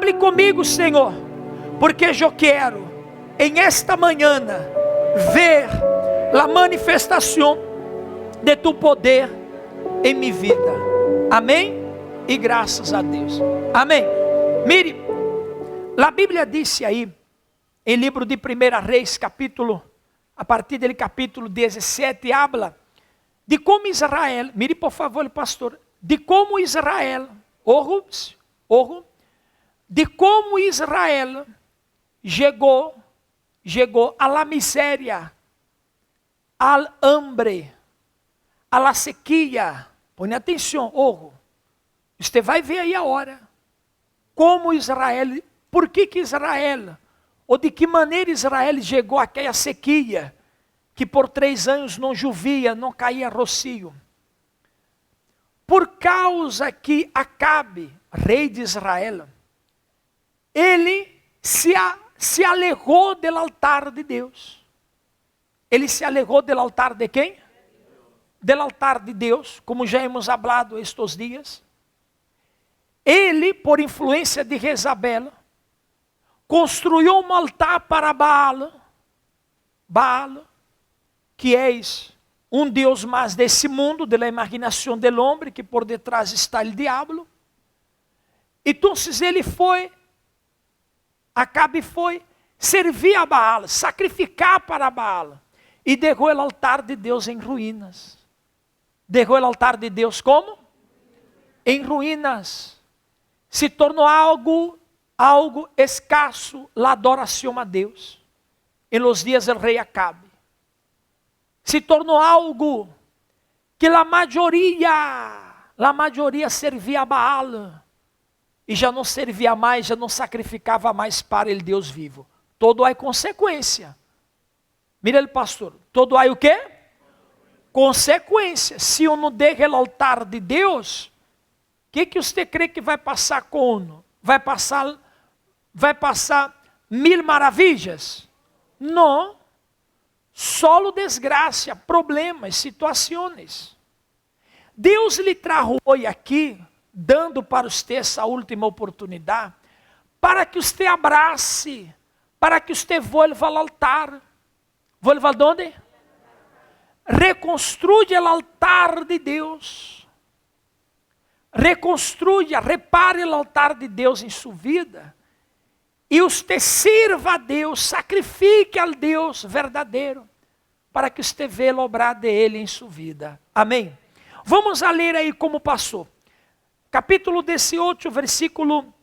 hable comigo, Senhor, porque eu quero, em esta manhã, ver a manifestação de tu poder em minha vida. Amém? E graças a Deus. Amém. Mire, a Bíblia disse aí, em livro de 1 Reis, a partir do capítulo 17, habla de como Israel, mire por favor, pastor, de como Israel, de como Israel chegou a la miséria, al hambre, a la sequia. Põe atenção, você vai ver aí a hora, como Israel, por que Israel, ou de que maneira Israel chegou àquela sequia, que por 3 anos não chovia, não caía rocio. Por causa que Acabe, rei de Israel, ele se alejou do altar de Deus. Ele se alejou do altar de quem? Do altar de Deus, como já hemos hablado estes dias. Ele, por influência de Jezabel, construiu um altar para Baal, que é um Deus mais desse mundo, da imaginação do homem, que por detrás está o diabo. Então Acabe foi servir a Baal, sacrificar para Baal, e deixou o altar de Deus em ruínas. Deixou o altar de Deus como? Em ruínas. Se tornou algo escasso, a adoração a Deus, em los dias do rei Acabe. Se tornou algo que a maioria servia a Baal, e já não servia mais, já não sacrificava mais para o Deus vivo. Todo há consequência. Mira, pastor, todo há o quê? Consequência. Se eu não deixo o altar de Deus, o que você crê que vai passar com uno? Vai passar 1000 maravilhas? Não. Solo desgraça, problemas, situações. Deus lhe trajo hoje aqui, dando para você essa última oportunidade, para que você abrace, para que você volva ao altar. Volva aonde? Reconstrua o altar de Deus. Reconstrua, repare o altar de Deus em sua vida. E você sirva a Deus, sacrifique ao Deus verdadeiro, para que você veja obrar de Ele em sua vida. Amém? Vamos a ler aí como passou. Capítulo 18, versículo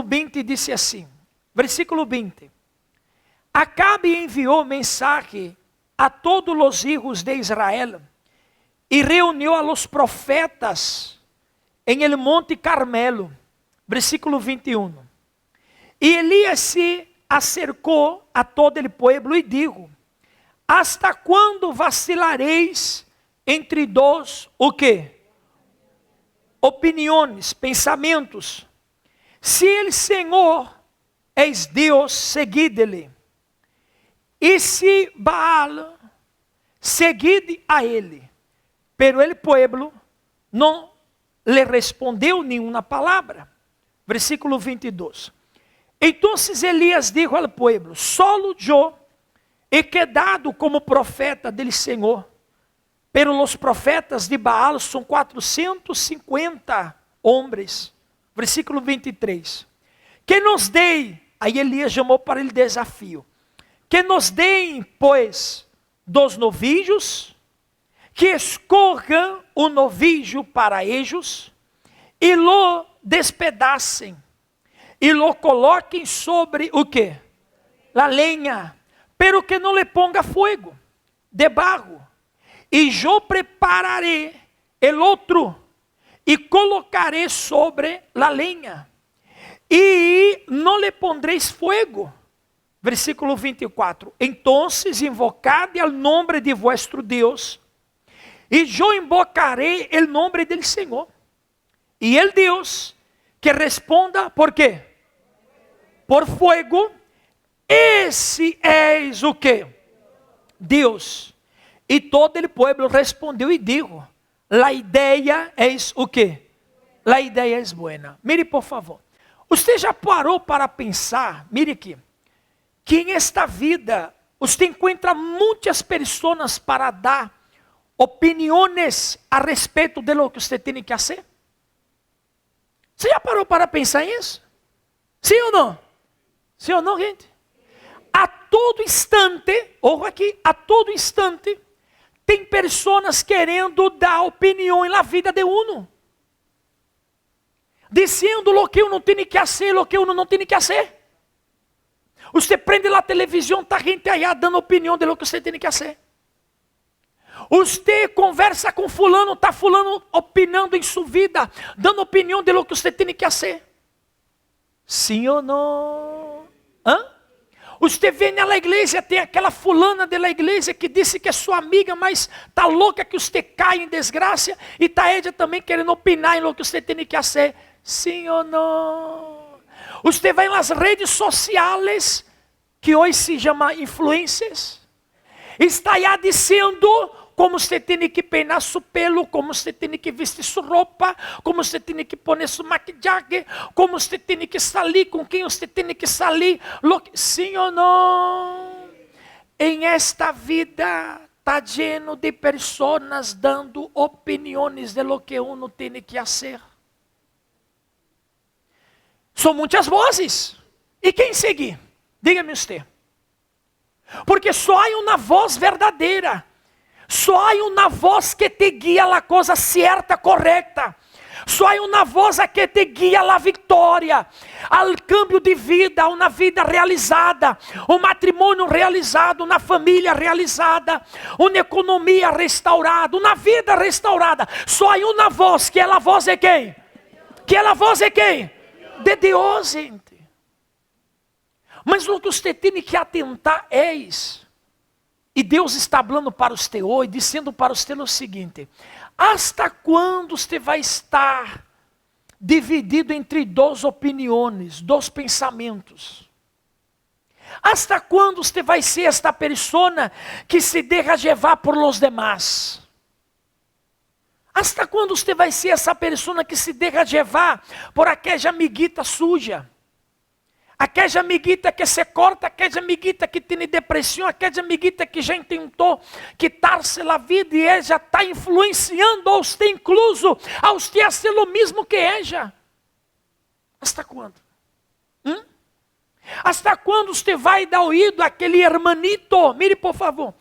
20 disse assim, versículo 20. Acabe enviou mensagem a todos os filhos de Israel e reuniu a los profetas em el monte Carmelo, versículo 21. E Elias se acercou a todo el pueblo e dijo, hasta quando vacilareis entre dois, o quê? Opiniões, pensamentos. Se el Senhor és Deus, seguide-lhe. E se Baal, seguide a ele. Pero el pueblo não lhe respondeu nenhuma palavra. Versículo 22. Então Elias dijo al pueblo, solo yo he quedado como profeta del Senhor, pero los profetas de Baal são 450 homens. Versículo 23. Que nos deem, aí Elias chamou para ele desafio, que nos deem, pois, 2 novilhos, que escorram o novilho para ellos, e lo despedacem, e lo coloquem sobre o quê? La lenha, pero que não lhe ponga fogo, de barro. E eu prepararei el outro, e colocarei sobre la lenha, e não lhe pondreis fogo. Versículo 24. Entonces invocad al nombre de vuestro Deus, e eu invocarei el nombre del Senhor. E el Deus que responda, por quê? Por fogo, esse és o quê? Deus. E todo o povo respondeu e dijo, a ideia é o quê? A ideia é boa. Mire, por favor. Você já parou para pensar, mire aqui, que em esta vida você encontra muitas pessoas para dar opiniões a respeito de lo que você tem que fazer? Você já parou para pensar nisso? Sim ou não? Sim ou não, gente? A todo instante, ojo aqui, a todo instante, tem pessoas querendo dar opinião na vida de uno. Dizendo o que uno tem que fazer, o que uno não tem que fazer. Você prende a televisão, está gente aí dando opinião de lo que você tem que fazer. Você conversa com fulano, está fulano opinando em sua vida, dando opinião de lo que você tem que fazer. Sim ou não? Você vem na igreja, tem aquela fulana da igreja que disse que é sua amiga, mas está louca que você cai em desgraça, e está ela também querendo opinar em lo que você tem que fazer. Sim ou não? Você vai nas redes sociais, que hoje se chama influencers, está aí dizendo como você tem que peinar seu pelo, como você tem que vestir sua roupa, como você tem que pôr sua maquiagem, como você tem que sair, com quem você tem que sair. Sim ou não? Em esta vida está lleno de pessoas dando opiniões de lo que uno tem que fazer. São muitas vozes. E quem seguir? Diga-me você. Porque só há uma voz verdadeira. Só há uma voz que te guia a coisa certa, correta. Só há uma voz que te guia a vitória, ao câmbio de vida, a uma vida realizada, um matrimônio realizado, uma família realizada, uma economia restaurada, uma vida restaurada. Só há uma voz, que a voz é quem? Que a voz é quem? De Deus, gente. Mas o que você tem que atentar é isso. E Deus está falando para você hoje, dizendo para você o seguinte: hasta quando você vai estar dividido entre duas opiniões, dois pensamentos? Hasta quando você vai ser esta pessoa que se deixa levar por los demás? Hasta quando você vai ser essa pessoa que se deixa levar por aquela amiguita suja? Aquela amiguita que se corta, aquela amiguita que tem depressão, aquela amiguita que já tentou quitar-se a vida e ela já está influenciando a você, incluso a você a ser o mesmo que ela. Hasta quando? Hasta quando você vai dar ouvido àquele hermanito, mire por favor,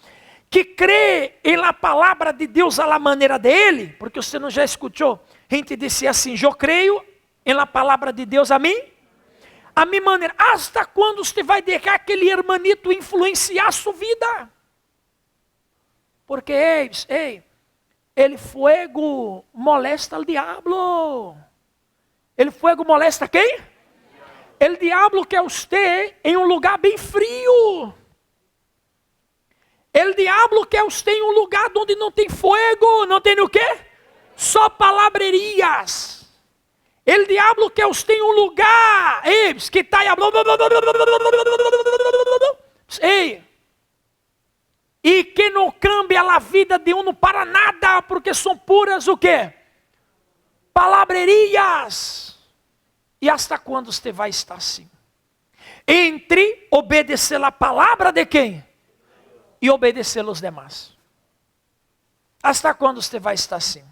que crê em la palavra de Deus à la maneira dele? Porque você não já escutou gente dizer assim: eu creio em la palavra de Deus a mim? A minha maneira. Hasta quando você vai deixar aquele hermanito influenciar a sua vida? Porque, el fuego molesta al diablo. El fuego molesta quem? El diablo quer você em um lugar bem frio. El diablo quer você em um lugar onde não tem fogo, não tem o quê? Só palavrerias. El diablo quer você em um lugar, que está e que não cambia a vida de um para nada, porque são puras o quê? Palavrerias. E hasta quando você vai estar assim? Entre obedecer a palavra de quem? E obedecer aos demais. Hasta quando você vai estar assim?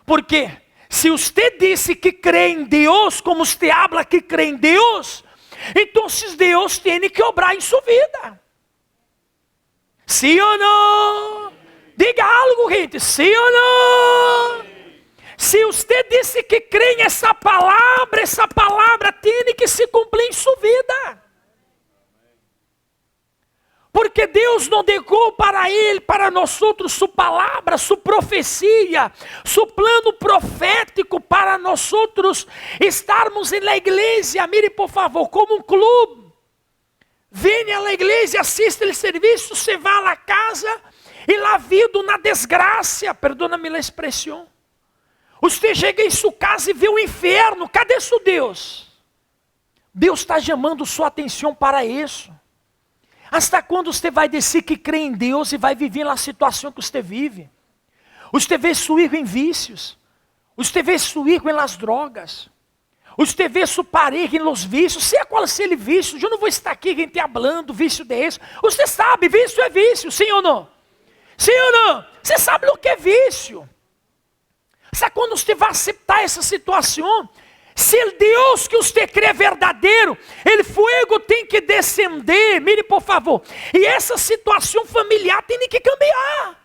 Por quê? Se você disse que crê em Deus, como você habla que crê em Deus, então Deus tem que obrar em sua vida. Sim ou não? Diga algo, gente. Sim ou não? Se você disse que crê nessa palavra tem que se cumprir em sua vida. Porque Deus não deixou para ele, para nós outros, sua palavra, sua profecia, seu plano profético para nós outros estarmos na igreja. Mire por favor, como um clube. Venha à igreja, assista o serviço, você vai à casa e lá vindo na desgraça, perdona-me a expressão. Você chega em sua casa e vê o inferno. Cadê seu Deus? Deus está chamando sua atenção para isso. Hasta quando você vai dizer que crê em Deus e vai viver na situação que você vive? Você vê seu filho em vícios. Usted vê su hijo en las drogas. Usted vê su pareja em los vícios. Seja qual seja o vício, eu não vou estar aqui gente hablando vício desse. Você sabe, vício é vício, sim ou não? Sim ou não? Você sabe o que é vício. Sabe quando você vai aceitar essa situação? Se o Deus que você crê é verdadeiro, o fogo tem que descender, mire por favor. E essa situação familiar tem que cambiar.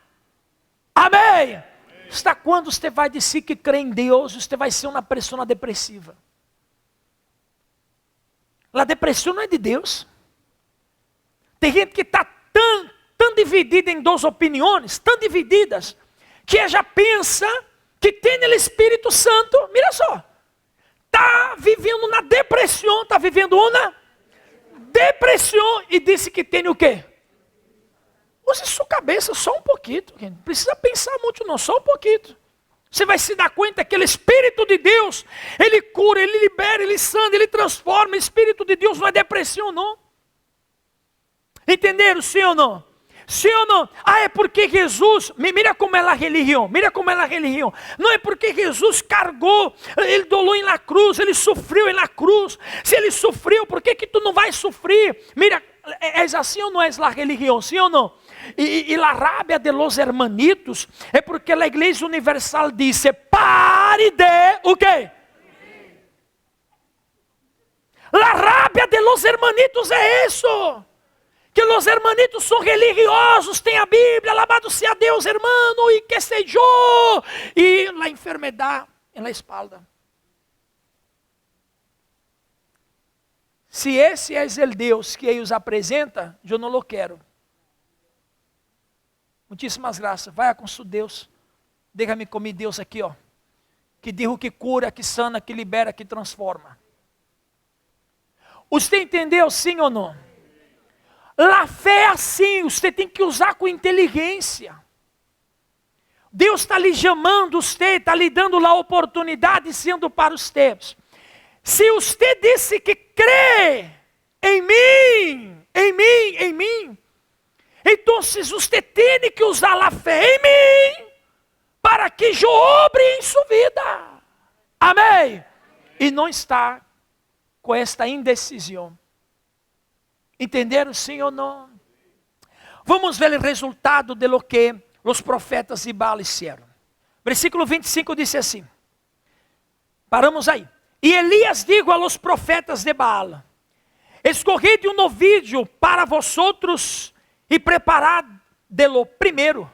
Amém? Está quando você vai dizer que crê em Deus, você vai ser uma pessoa depressiva. A depressão não é de Deus. Tem gente que está tão dividida em duas opiniões, tão divididas, que já pensa que tem o Espírito Santo, mira só. Está vivendo na depressão, está vivendo uma depressão e disse que tem o quê? Use sua cabeça só um pouquinho, não precisa pensar muito não, só um pouquinho. Você vai se dar conta que o Espírito de Deus, Ele cura, Ele libera, Ele sana, Ele transforma. O Espírito de Deus não é depressão não. Entenderam, sim ou não? Sim ou não? Ah, é porque Jesus, mira como é a religião, mira como é a religião. Não é porque Jesus cargou, Ele dolou na cruz, Ele sofreu na cruz. Se Ele sofreu, por que tu não vai sofrer? Mira, é assim ou não é a religião, sim ou não? E a rabia de los hermanitos é porque a Igreja Universal disse, pare de, o quê? A rabia de los hermanitos é isso. Que os hermanitos são religiosos, tem a Bíblia, alabado seja Deus, hermano, e que sei eu, e a enfermidade na espalda. Se esse é o Deus que eles apresenta, eu não o quero. Muitíssimas graças, vai com seu Deus, deixa-me com meu Deus aqui, ó, que diz que cura, que sana, que libera, que transforma. Você entendeu sim ou não? A fé é assim, você tem que usar com inteligência. Deus está lhe chamando você, está lhe dando a oportunidade, sendo para os tempos. Se você disse que crê em mim, então você tem que usar a fé em mim, para que eu obre em sua vida. Amém? E não está com esta indecisão. Entenderam sim ou não? Vamos ver o resultado de lo que os profetas de Baal fizeram. Versículo 25 diz assim. Paramos aí. E Elias dijo a los profetas de Baal: escoged um novillo para vosotros e preparad-lo primeiro,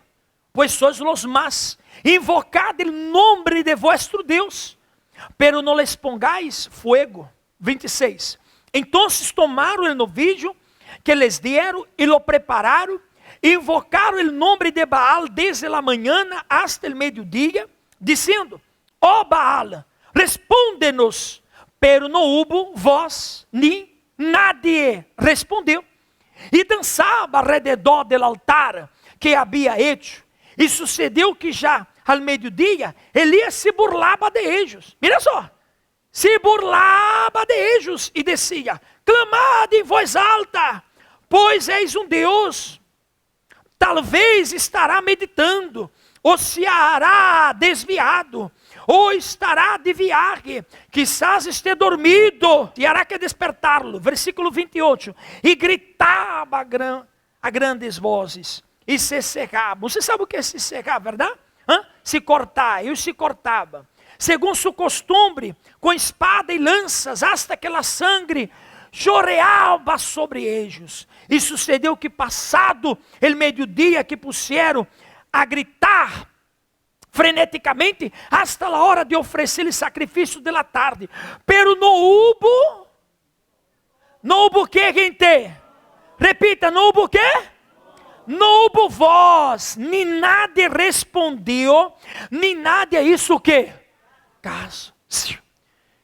pois sois los más. Invocad el nombre de vuestro Deus, pero no les pongáis fuego. 26. Entonces tomaram o novillo que les dieron e lo prepararam, e invocaram o nome de Baal desde a manhã hasta el mediodía, dizendo: ó Baal, responde-nos. Pero não hubo voz, nem nadie respondeu. E dançava alrededor do altar que havia hecho. E sucedeu que já ao meio-dia, Elias se burlava de ellos. Mira só. Se burlava de ellos e dizia: clamad em voz alta, pois és um Deus. Talvez estará meditando, ou se hará desviado, ou estará de viagem, quizás esteja dormido, e hará que despertá-lo. Versículo 28. E gritava a grandes vozes, e se cerrava. Você sabe o que é se cerrar, verdade? Se cortar, eu se cortava. Segundo sua costume, com espada e lanças, hasta que a sangue choreava sobre eles. E sucedeu que passado o meio-dia que puseram a gritar freneticamente, hasta a hora de oferecer-lhe sacrifício de la tarde. Pero não hubo que, gente? Repita, não hubo que? Não houve voz, nem nada respondeu, nem nada isso o quê? Caso. Se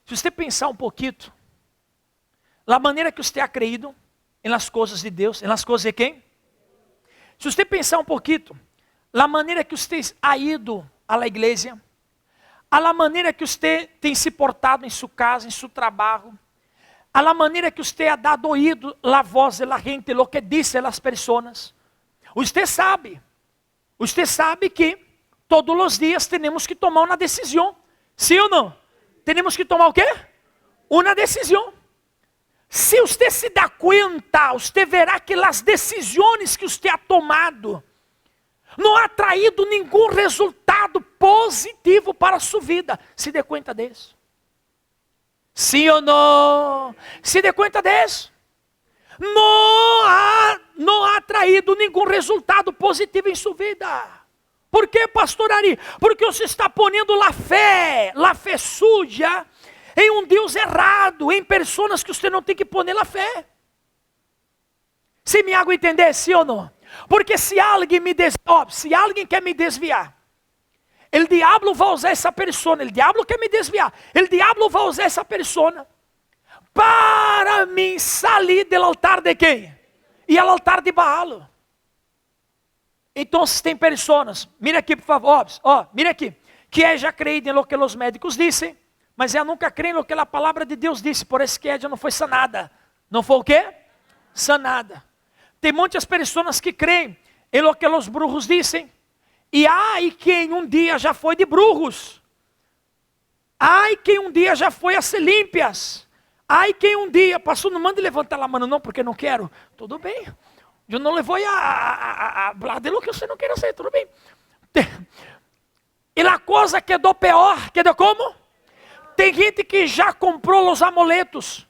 você pensar um pouquinho, a maneira que você ha creído em las coisas de Deus, em las coisas de quem? Se você pensar um pouquinho, a maneira que você ha ido à igreja, a maneira que você tem se portado em sua casa, em seu trabalho, a maneira que você ha dado oído a voz da gente, lo que disse as pessoas. Você sabe que todos os dias temos que tomar uma decisão. Sim ou não? Temos que tomar o quê? Uma decisão. Se você se dá conta, você verá que as decisões que você ha tomado não ha traído nenhum resultado positivo para a sua vida. Se dê conta disso. Sim ou não? Se dê conta disso. Não ha traído nenhum resultado positivo em sua vida. Por que, pastor Ari? Porque você está ponendo a fé suja, em um Deus errado, em pessoas que você não tem que pôr a fé. Se me hago entender, sim ou não? Porque se alguém quer me desviar, o diabo vai usar essa pessoa, o diabo quer me desviar, o diabo vai usar essa pessoa para me sair do altar de quem? E ao altar de Baal. Então tem pessoas, mira aqui por favor, mira aqui, que já creem em lo que os médicos dizem, mas ela nunca crê no que a palavra de Deus disse, por isso que ela não foi sanada. Não foi o quê? Sanada. Tem muitas pessoas que creem em lo que os brujos dizem, e ai quem um dia já foi de brujos, ai quem um dia já foi a ser límpias, ai quem um dia, pastor, não mande levantar a mão não, porque não quero, tudo bem, eu não levou a falar de lo que você não quer ser, tudo bem. E a coisa quedou pior, quedou como? Tem gente que já comprou os amuletos,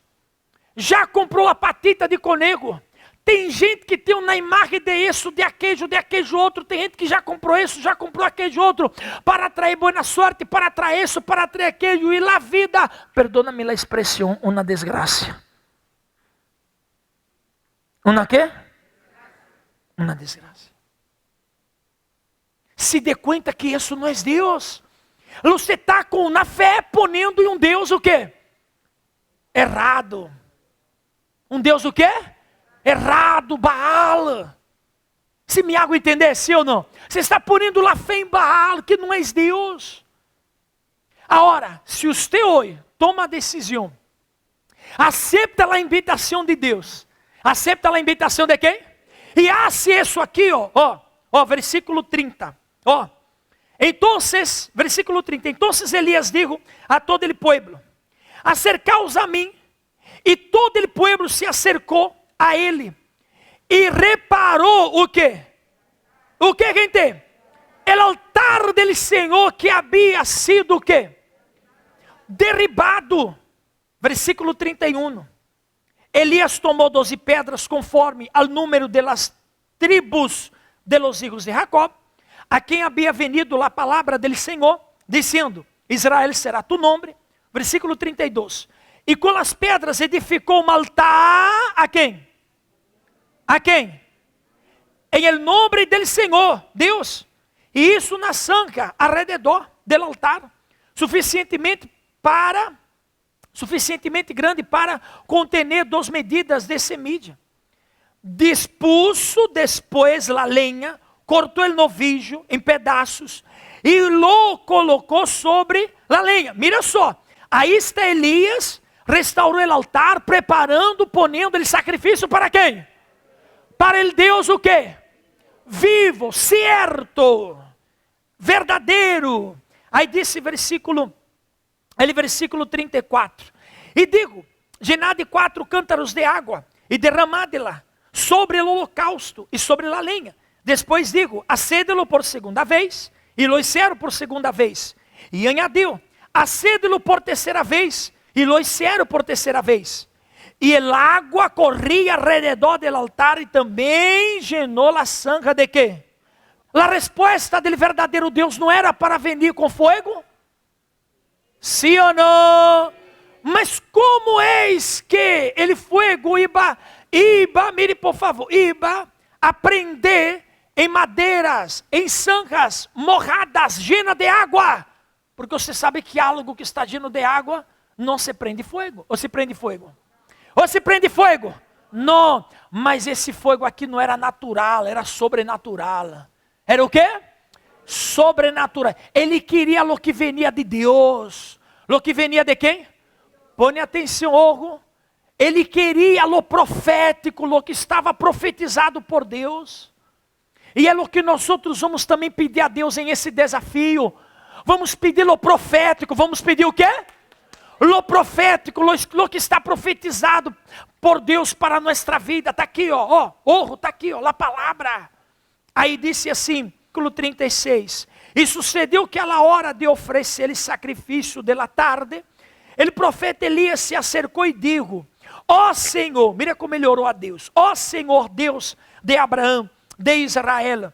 já comprou a patita de conego. Tem gente que tem uma imagem de isso, de aquele outro. Tem gente que já comprou isso, já comprou aquele outro, para atrair boa sorte, para atrair isso, para atrair aquele. E a vida, perdona-me a expressão, uma desgraça. Uma quê? Uma desgraça. Se dê conta que isso não é Deus. Você está com na fé ponendo em um Deus o quê? Errado. Um Deus o quê? Errado, Baal. Se me hago entender, sim ou não? Você está ponendo a fé em Baal, que não é Deus. Agora, se você hoje toma a decisão, aceita a invitação de Deus, aceita a invitação de quem? E hace isso aqui, versículo 30, Entonces, versículo 30, entonces Elías dijo a todo el pueblo, acercaos a mí, e todo el pueblo se acercou a ele, e reparou o que? O que, gente? El altar del Senhor que havia sido o que? Derribado. Versículo 31. Elias tomou 12 pedras conforme ao número de las tribus de los hijos de Jacob, a quem havia venido a palavra del Senhor, dizendo, Israel será tu nome. Versículo 32. E com as pedras edificou um altar, a quem? A quem? Em el nome del Senhor, Deus. E isso na zanca, alrededor do altar, suficientemente grande para contener 2 medidas de semilla. Dispuso depois a lenha, cortou o novillo em pedaços e lo colocou sobre a lenha. Mira só, aí está Elias, restaurou o altar, preparando, ponendo o sacrifício para quem? Para el Deus o quê? Vivo, certo, verdadeiro. Aí disse versículo 34. E digo, llenad 4 cântaros de água e derramadla sobre o holocausto e sobre a lenha. Depois digo, acédelo por segunda vez, e lo hicieron por segunda vez. E añadiu, acédelo por terceira vez, e lo hicieron por terceira vez. E el agua corria alrededor del altar e também llenou a zanja de quê? A resposta do verdadeiro Deus não era para venir com fogo? Sim ou não? Mas como eis que ele fogo iba, mire por favor, iba a prender em madeiras, em zanjas mojadas, llenas de água? Porque você sabe que algo que está lleno de água não se prende fogo. Ou se prende fogo? Ou se prende fogo? Não, mas esse fogo aqui não era natural, era sobrenatural. Era o quê? Sobrenatural. Ele queria o que venia de Deus. O que venia de quem? Põe atenção, ojo. Ele queria o profético, o que estava profetizado por Deus. E é o que nós outros vamos também pedir a Deus em esse desafio. Vamos pedir lo profético. Vamos pedir o quê? Lo profético, lo que está profetizado por Deus para a nossa vida. Está aqui, está aqui, a palavra. Aí disse assim, versículo 36. E sucedeu que a hora de oferecer o sacrifício de la tarde, o profeta Elias se acercou e digo: ó Senhor, mira como ele orou a Deus. Ó Senhor Deus de Abraão, de Israel,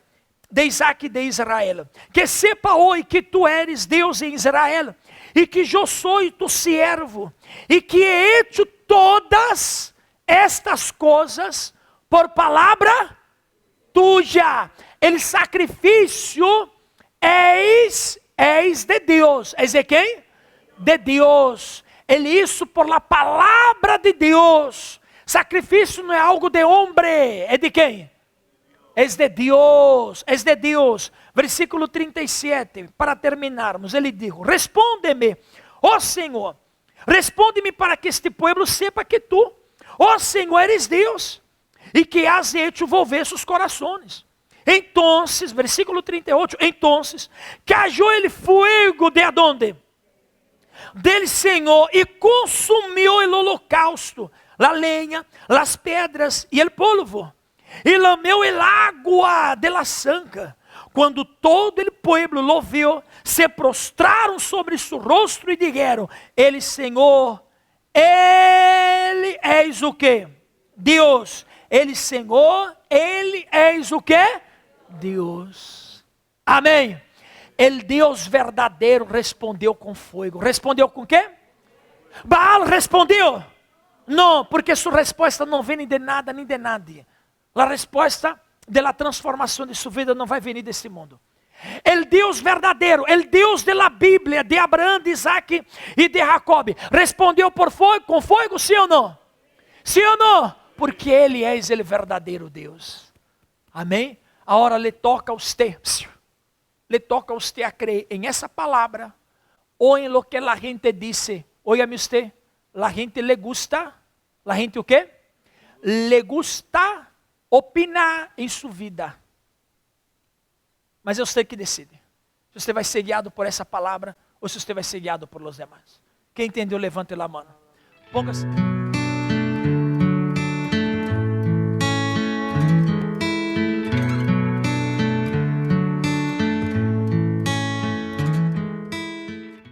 de Isaac e de Israel, que sepa hoje que tu eres Deus em Israel, e que eu sou tu servo, e que he hecho todas estas coisas por palavra tuya. El sacrifício eis de Deus. Eis de quem? De Deus. Ele isso por la palavra de Deus. Sacrifício não é algo de homem, é de quem? É de Deus, é de Deus. Versículo 37, para terminarmos, ele diz: responde-me, ó Senhor, responde-me para que este povo sepa que tu, ó Senhor, eres Deus, e que has hecho volver seus corações. Então, versículo 38, então, cayó el fuego de adonde? Del Senhor, e consumiu o holocausto, a lenha, as pedras e o polvo, e lameu el água de la zanca. Quando todo o povo lo viu, se prostraram sobre seu rosto e disseram: ele Senhor, ele és o que? Deus. Ele Senhor, ele és o que? Deus. Amém. El Deus verdadeiro respondeu com fogo. Respondeu com quê? Baal respondeu? Não, porque sua resposta não vem de nada nem de nadie. A resposta da transformação de sua vida não vai vir desse mundo. El Deus verdadeiro, el Deus da Bíblia, de Abraão, de Isaac e de Jacob, respondeu por fogo, com fogo, sim ou não? Sim ou não? Porque Ele é o verdadeiro Deus. Amém? Agora lhe toca a você. Le toca a usted a creer en esa palabra o en lo que la gente dice. Óigame usted, la gente le gusta, la gente o quê? Le gusta opinar em sua vida. Mas é você que decide. Se você vai ser guiado por essa palavra ou se você vai ser guiado por los demás. Quem entendeu, levante a mão. Póngase.